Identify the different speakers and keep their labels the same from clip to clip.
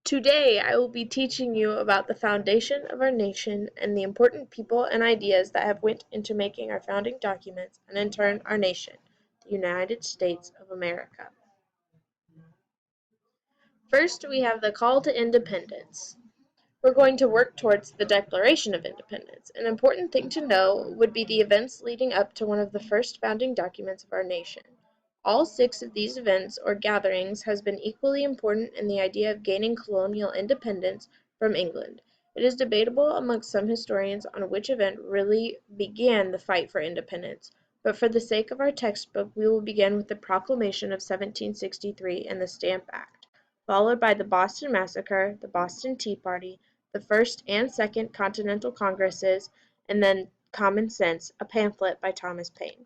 Speaker 1: Today I will be teaching you about the foundation of our nation and the important people and ideas that have went into making our founding documents and in turn our nation, the United States of America. First, we have the call to independence. We're going to work towards the Declaration of Independence. An important thing to know would be the events leading up to one of the first founding documents of our nation. All 6 of these events or gatherings has been equally important in the idea of gaining colonial independence from England. It is debatable amongst some historians on which event really began the fight for independence, but for the sake of our textbook we will begin with the Proclamation of 1763 and the Stamp Act, followed by the Boston Massacre, the Boston Tea Party, the First and Second Continental Congresses, and then Common Sense, a pamphlet by Thomas Paine.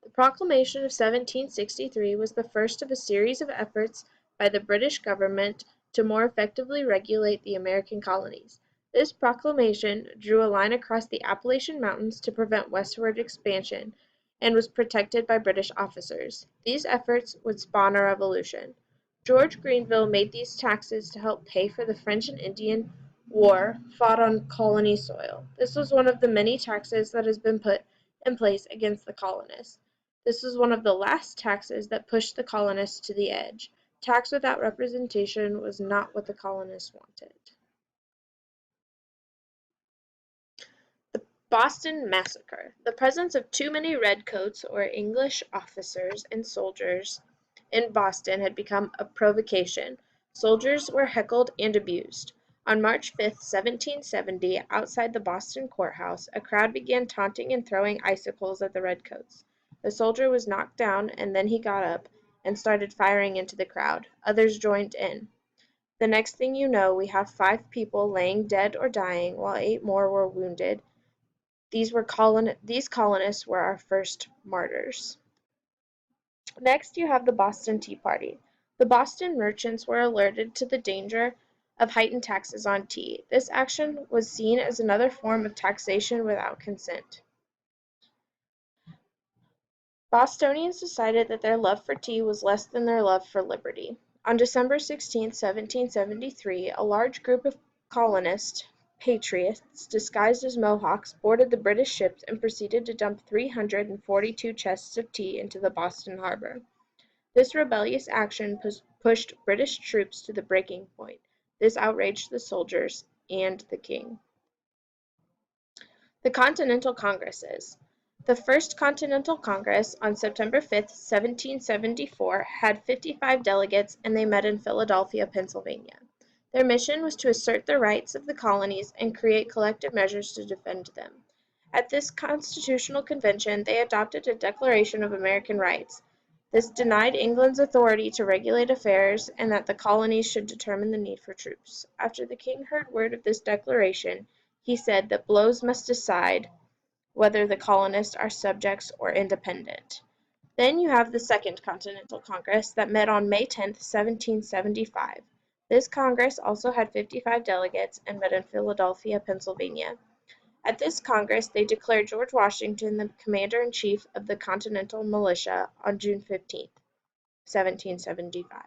Speaker 1: The Proclamation of 1763 was the first of a series of efforts by the British government to more effectively regulate the American colonies. This proclamation drew a line across the Appalachian Mountains to prevent westward expansion and was protected by British officers. These efforts would spawn a revolution. George Grenville made these taxes to help pay for the French and Indian War fought on colony soil. This was one of the many taxes that has been put in place against the colonists. This was one of the last taxes that pushed the colonists to the edge. Tax without representation was not what the colonists wanted. The Boston Massacre. The presence of too many redcoats or English officers and soldiers in Boston had become a provocation. Soldiers were heckled and abused. On March 5, 1770, outside the Boston courthouse, a crowd began taunting and throwing icicles at the redcoats. The soldier was knocked down, and then he got up and started firing into the crowd. Others joined in. The next thing you know, we have 5 people laying dead or dying, while 8 more were wounded. These colonists were our first martyrs. Next, you have the Boston Tea Party. The Boston merchants were alerted to the danger of heightened taxes on tea. This action was seen as another form of taxation without consent. Bostonians decided that their love for tea was less than their love for liberty. On December 16, 1773, a large group of colonist patriots disguised as Mohawks boarded the British ships and proceeded to dump 342 chests of tea into the Boston harbor. This rebellious action pushed British troops to the breaking point. This outraged the soldiers and the king. The Continental Congresses. The First Continental Congress on September 5, 1774, had 55 delegates, and they met in Philadelphia, Pennsylvania. Their mission was to assert the rights of the colonies and create collective measures to defend them. At this constitutional convention, they adopted a Declaration of American Rights. This denied England's authority to regulate affairs and that the colonies should determine the need for troops. After the king heard word of this declaration, he said that blows must decide whether the colonists are subjects or independent. Then you have the Second Continental Congress that met on May 10, 1775. This Congress also had 55 delegates and met in Philadelphia, Pennsylvania. At this Congress, they declared George Washington the commander-in-chief of the Continental Militia on June 15, 1775.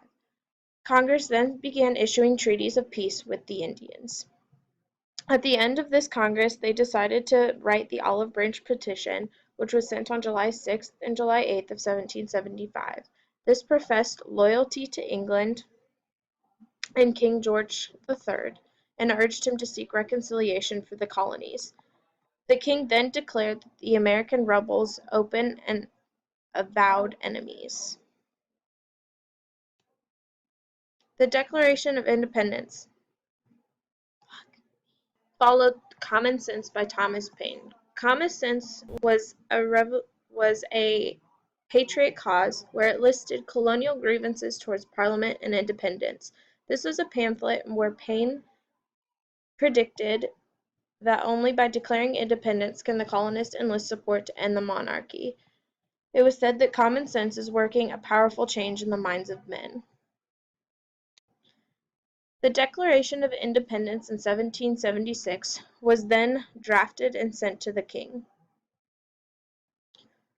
Speaker 1: Congress then began issuing treaties of peace with the Indians. At the end of this Congress, they decided to write the Olive Branch Petition, which was sent on July 6th and July 8th of 1775. This professed loyalty to England and King George III and urged him to seek reconciliation for the colonies. The king then declared the American rebels open and avowed enemies. The Declaration of Independence followed Common Sense by Thomas Paine. Common Sense was a patriot cause where it listed colonial grievances towards Parliament and independence. This was a pamphlet where Paine predicted that only by declaring independence can the colonists enlist support to end the monarchy. It was said that common sense is working a powerful change in the minds of men. The Declaration of Independence in 1776 was then drafted and sent to the king.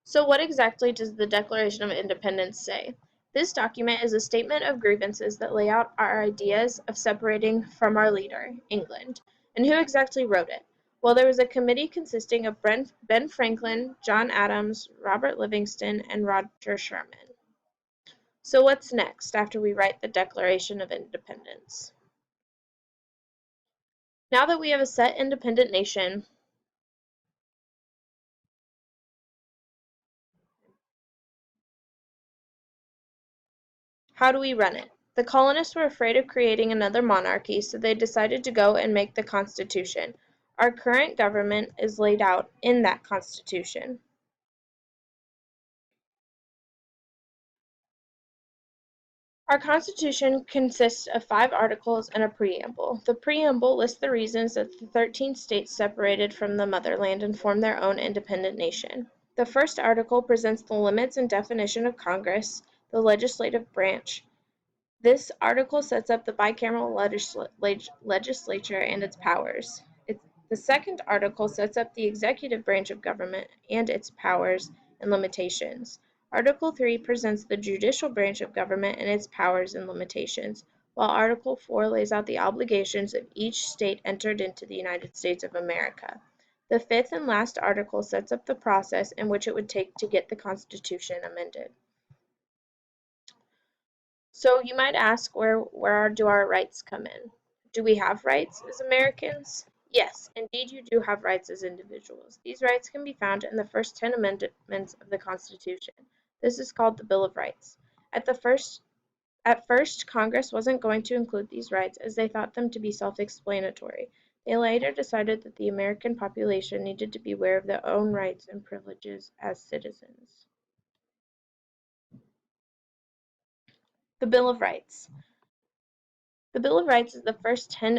Speaker 1: So what exactly does the Declaration of Independence say? This document is a statement of grievances that lay out our ideas of separating from our leader, England. And who exactly wrote it? Well, there was a committee consisting of Ben Franklin, John Adams, Robert Livingston, and Roger Sherman. So what's next after we write the Declaration of Independence? Now that we have a set independent nation, how do we run it? The colonists were afraid of creating another monarchy, so they decided to go and make the Constitution. Our current government is laid out in that Constitution. Our Constitution consists of 5 articles and a preamble. The preamble lists the reasons that the 13 states separated from the motherland and formed their own independent nation. The first article presents the limits and definition of Congress, the legislative branch. This article sets up the bicameral legislature and its powers. The second article sets up the executive branch of government and its powers and limitations. Article 3 presents the judicial branch of government and its powers and limitations, while Article 4 lays out the obligations of each state entered into the United States of America. The fifth and last article sets up the process in which it would take to get the Constitution amended. So you might ask, where do our rights come in? Do we have rights as Americans? Yes, indeed you do have rights as individuals. These rights can be found in the first 10 amendments of the Constitution. This is called the Bill of Rights. At first, Congress wasn't going to include these rights as they thought them to be self-explanatory. They later decided that the American population needed to be aware of their own rights and privileges as citizens. The Bill of Rights. The Bill of Rights is the first 10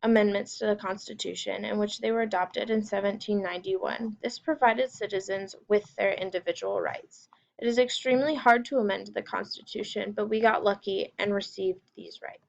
Speaker 1: amendments to the Constitution, in which they were adopted in 1791. This provided citizens with their individual rights. It is extremely hard to amend the Constitution, but we got lucky and received these rights.